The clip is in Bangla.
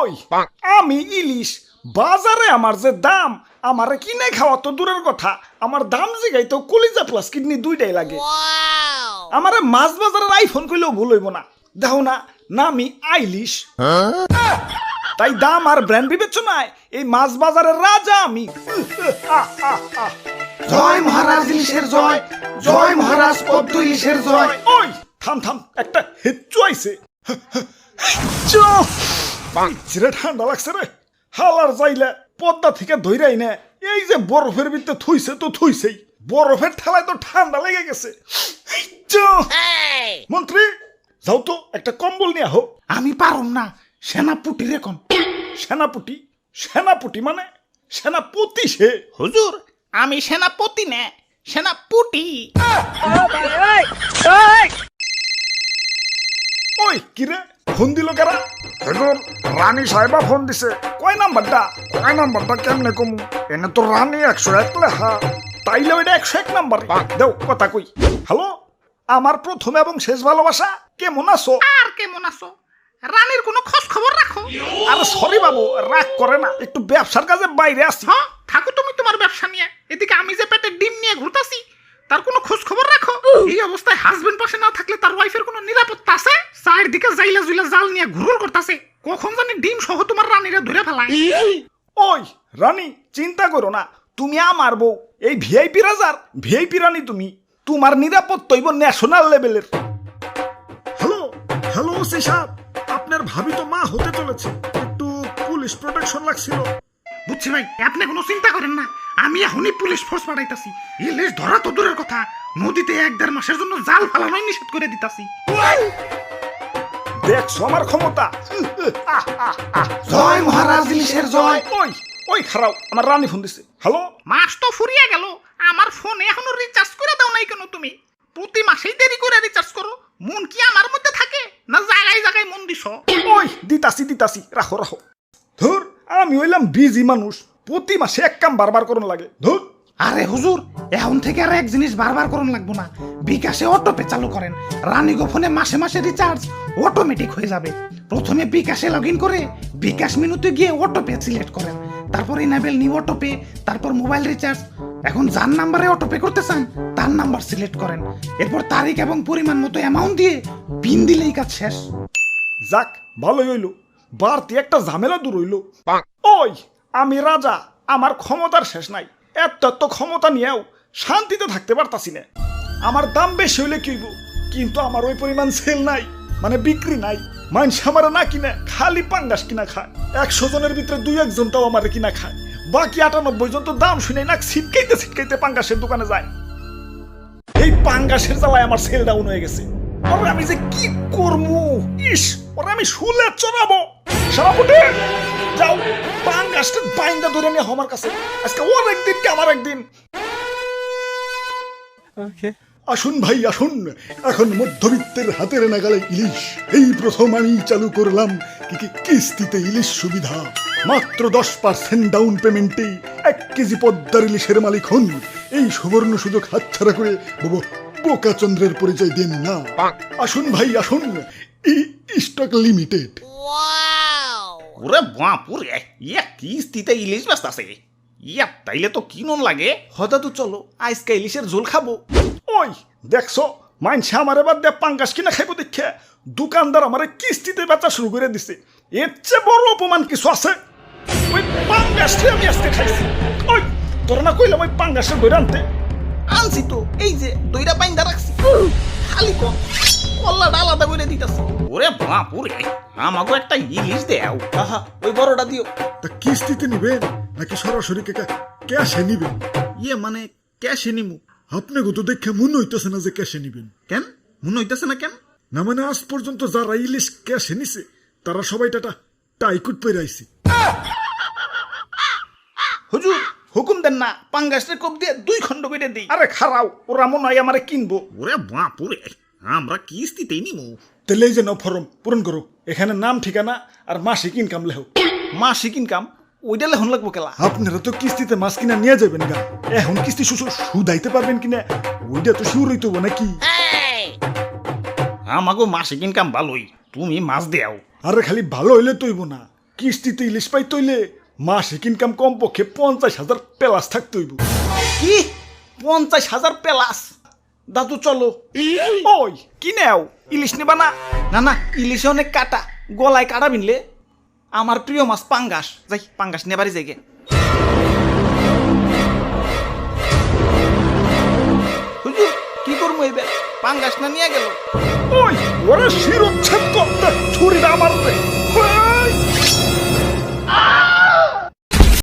ওই আমি ইলিশ বাজারে আমার যে দাম আমারে কিনে খাওয়া তো দূরের কথা আমার দাম জিগাই তো কলিজা প্লাস কিডনি দুইটাই লাগে আমারে মাছ বাজারের আইফোন কইলেও ভুল হইব না দেখো না নামি আইলিশ তাই দাম আর ব্র্যান্ড বিবেচনায় এই মাছ বাজারের রাজা আমি জয় মহারাজ ইলিশের জয়, জয় মহারাজ পদ্ম ইলিশের জয়। ওই থাম থাম একটা হেচ্চু আইছে চিরে ঠান্ডা লাগছে রে হালার যাইলে পদ্মা থেকে ধইরাই না এই যে বরফের ভিতরে থুইছে তো থুইছেই বরফের ঠেলায় তো ঠান্ডা লেগে গেছে মন্ত্রী যাও তো একটা কম্বল নিয়ে আহো আমি পারুম না, সেনাপুটি রে কোন। সেনাপতি সেনাপতি মানে সেনাপতি সে হুজুর আমি সেনাপতি না, সেনাপুটি। ওই কিরে ফোন দিল কারা হুজুর রানী সাহেবা ফোন দিছে কয় নাম্বারটা কেমনে কমু এনে তো রানী 101 লেখা তাইলে ওইটা 101 নাম্বার দেও কথা কই হ্যালো আমার প্রথম এবং শেষ ভালোবাসা কেমন আছো আর কেমন আছো? রানীর কোনো খোঁজ খবর রাখো? আরে সরি বাবু রাগ করে না একটু ব্যবসার কাজে বাইরে আসছি হ্যাঁ থাকো তুমি তোমার ব্যবসা নিয়ে, এদিকে আমি যে পেটে ডিম নিয়ে ঘুরতাছি তার কোনো খোঁজ খবর রাখো? এই অবস্থায় হাজবেন্ড পাশে না থাকলে তার ওয়াইফের কোনো নিরাপত্তা আছে? চারদিকে জাইলা জুইলা জাল নিয়ে ঘুরঘুর করতেছে, কখন জানি ডিম সহ তোমার রানীরা ধরে ফেলায়। ওই রানী চিন্তা করো না তুমি আমার বউ এই ভিআইপি রাজার ভিআইপি রানী তুমি তোমার নিরাপত্তা হইব ন্যাশনাল লেভেলের হ্যালো হ্যালো ওসি সাহেব আপনার ভাবি তো মা হতে চলেছে একটু পুলিশ প্রোটেকশন লাগছিল বুঝছি ভাই, আপনি কোনো চিন্তা করেন না, আমি এখনই পুলিশ ফোর্স পাঠাইতাছি। ইলিশ ধরা তো দূরের কথা, নদীতে 1-1.5 মাসের জন্য জাল ফালানোই নিষেধ করে দিতাছি। দেখছো আমার ক্ষমতা জয় মহারাজ ইলিশের জয়। ওই ওই খারাও আমার রানী ফোন দিছে হ্যালো মাস তো ফুরিয়ে গেল, আমার ফোনে এখনো রিচার্জ করে দাও নাই কেন তুমি? প্রতি মাসেই দেরি করে রিচার্জ করো, মন কি আমার মধ্যে থাকে না জায়গায় জায়গায় মন দিছ? ওই দিতাছি রাখো রাখো ধুর আমি হইলাম বিজি মানুষ প্রতি মাসে এক কাম বারবার করুন লাগে ধুর আরে হুজুর এখন থেকে আর এক জিনিস বারবার করুন লাগবো না, বিকাশে অটোপে চালু করেন। রানী গোপনে মাসে মাসে রিচার্জ অটোমেটিক হয়ে যাবে। প্রথমে বিকাশে লগ ইন করে বিকাশ মেনুতে গিয়ে অটোপে সিলেক্ট করেন, তারপর ইনেবল নিউ অটোপে, তারপর মোবাইল রিচার্জ। এখন যার নাম্বারে অটোপে করতে চান তার নাম্বার সিলেক্ট করেন, এরপর তারিখ এবং পরিমাণ মতো অ্যামাউন্ট দিয়ে পিন দিলেই কাজ শেষ। যাক ভালোই হইল বাড়তি একটা ঝামেলা দূর হইল ওই আমি রাজা আমার ক্ষমতার শেষ নাই এত ক্ষমতা নিয়েও শান্তিতে থাকতে পারতাছি না আমার দাম বেশি হইলে কিনবো কিন্তু আমার ওই পরিমাণ সেল নাই মানে বিক্রি নাই মানুষ আমার না কিনে খালি পাঙ্গাস কিনা খায় 100 জনের ভিতরে 2-1 জন তাও আমার কিনা খায় বাকি 98 জন তো দাম শুনে না ছিটকাইতে পাঙ্গাসের দোকানে যায় এই পাঙ্গাসের জ্বালায় আমার সেল ডাউন হয়ে গেছে ওরে আমি যে কি করবো ইস ওরে আমি শুলে চড়াবো সভাপতি যাও পাঙ্গাসটা বাইন্দা ধরে নিয়ে আমার কাছে আজকে ওর একদিন কে আমার একদিন আসুন ভাই আসুন এখন মধ্যবিত্তের হাতের নাগালে ইলিশ এই প্রথম আমি চালু করলাম কিস্তিতে ইলিশ সুবিধা মাত্র 10% ডাউন পেমেন্টে 1 কেজি পদ্মার ইলিশের মালিক হন এই সুবর্ণ সুযোগ হাতছাড়া করে বোকাচন্দ্রের পরিচয় দেন না আসুন ভাই আসুন স্টক লিমিটেড ওরে বাপুরে ইয়া কিস্তিতে ইলিশ বাস্তাছে ইয়া তাইলে তো কিনন লাগে। হঠাৎ তো চলো আজকে ইলিশের ঝোল খাবো ওই দেখছো মাইনছে আমার এবার দিয়ে পাঙ্গাস কিনা খাইবো দেখে দোকানদার আমারে কিস্তিতে বেচা শুরু করে দিছে এর চেয়ে বড় অপমান কিছু আছে ওই পাঙ্গাসটি আমি আজকে খাইছি ওই তোরা না কইলাম ওই পাঙ্গাসের দই আনতে আনছি তো এই যে দইটা বাইন্দা রাখছি খালি কম কল্লাটা আলাদা করে দিতাছি। ওরে বাপুরে আমাকে একটা ইলিশ দেও। আহা ওই বড়টা দিও তা কিস্তিতে নিবেন নাকি সরাসরি ক্যাশে নিবেন? ইয়ে মানে ক্যাশে নিমু। আপনাকে তো দেখে মনে হইতেছে না যে ক্যাশে নিবেন। কেন মনে হইতেছে না কেন? না মানে আজ পর্যন্ত যারা ইলিশ ক্যাশে নিছে তারা সবাই টাইকুট পেরে আইছে। হুজুর হুকুম দেন না পাঙ্গাসের কোপ দিয়ে 2 খণ্ড করে দিই। আরে খারাও ওরা মনে হয় আমারে কিনবো। ওরে বাপুরে আমরা কিস্তিতেই নিমু। তাহলে এই যে নাও ফর্ম পূরণ করো এখানে নাম ঠিকানা আর মাসিক ইনকাম লেখো। মাসিক ইনকাম ওইটা লেখন লাগবো কেলা? আপনারা তো কিস্তিতে মাছ কিনা নিয়ে যাবেন গা এখন কিস্তি সুদাইতে পারবেন কিনা ওইটা তো শিওর হইতো নাকি? আমাকে মাসিক ইনকাম ভালোই তুমি মাছ দেও। আরে খালি ভালো হইলে তৈব না কিস্তিতে ইলিশ পাই তৈলে মাসিক ইনকাম কমপক্ষে 50,000 প্লাস থাকতে হইব। কি 50,000 প্লাস? দাদু চলো। ওই কি নেও, ইলিশ নেবা না? না না, ইলিশে অনেক কাটা, গলায় কাটা বিনলে। আমার প্রিয় মাছ পাঙ্গাস, যাই পাঙ্গাস নেবারই যাইগে। হুজুর কি করবো এবার, পাঙ্গাস না নিয়ে গেল। ওই ওরা শিরোচ্ছেদ করতে ছুরিটা আমার রে। ওই!